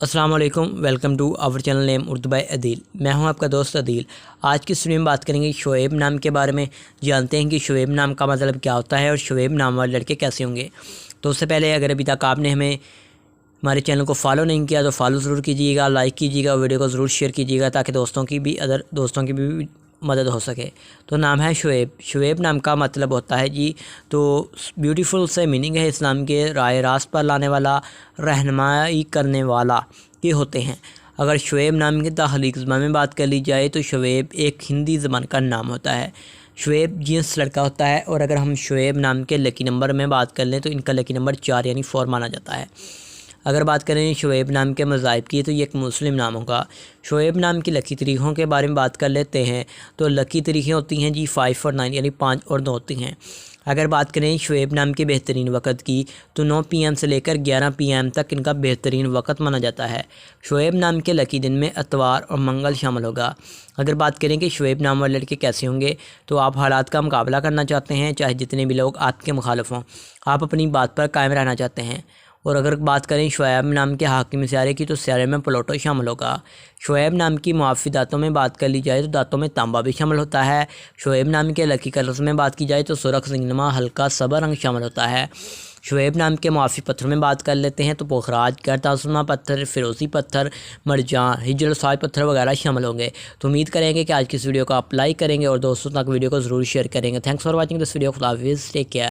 अस्सलाम वालेकुम, welcome to our channel name Urdu by Adeel. मैं हूं आपका दोस्त अदील। आज की स्ट्रीम में बात करेंगे शुएब नाम के बारे में। जानते हैं कि शुएब नाम का मतलब क्या होता है और शुएब नाम वाले लड़के कैसे होंगे। तो उससे पहले अगर अभी तक आपने हमारे चैनल को फॉलो नहीं किया तो फॉलो ज़रूर कीजिएगा, लाइक कीजिएगा, वीडियो को ज़रूर शेयर कीजिएगा ताकि दोस्तों की भी मदद हो सके। तो नाम है शुएब। शुएब नाम का मतलब होता है जी, तो ब्यूटीफुल से मीनिंग है इस्लाम के राय रास्त पर लाने वाला, रहनुमाई करने वाला ये होते हैं। अगर शुएब नाम की तख्लीक ज़बान में बात कर ली जाए तो शुएब एक हिंदी ज़बान का नाम होता है। शुएब जिन्स लड़का होता है। और अगर हम शुएब नाम के लकी नंबर में बात कर लें तो इनका लकी नंबर 4 यानी 4 माना जाता है। अगर बात करें शुएब नाम के मज़ाहिब की तो ये एक मुस्लिम नाम होगा। शुएब नाम की लकी तरीक़ों के बारे में बात कर लेते हैं तो लकी तरीक़ें होती हैं जी 5 और 9 यानी 5 और 9 होती हैं। अगर बात करें शुएब नाम के बेहतरीन वक़्त की तो 9 PM से लेकर 11 PM तक इनका बेहतरीन वक़्त माना जाता है। शुएब नाम के लकी दिन में इतवार और मंगल शामिल होगा। अगर बात करें कि शुएब नाम वाले लड़के कैसे होंगे, तो आप हालात का मुकाबला करना चाहते हैं, चाहे जितने भी लोग आपके मुखालिफ हों, आप अपनी बात पर कायम रहना चाहते हैं। और अगर बात करें शुएब नाम के हाकिम सियारे की तो सियारे में प्लूटो शामिल होगा। शुएब नाम की मुआफ़ी दाँतों में बात कर ली जाए तो दाँतों में तांबा भी शामिल होता है। शुएब नाम के लकी कलर्स में बात की जाए तो सुरख, सिंगनमा, हल्का सबर रंग शामिल होता है। शुएब नाम के मुआफ़ी पत्थर में बात कर लेते हैं तो पोखराज, करतासुमा पत्थर, फिरोज़ी पत्थर, मरजान, हिजर साज पत्थर वगैरह शामिल होंगे। तो उम्मीद करेंगे कि आज की इस वीडियो को आप लाइक करेंगे और दोस्तों तक वीडियो को ज़रूर शेयर करेंगे। Thanks for watching this video. खुदा हाफिज़, टेक केयर।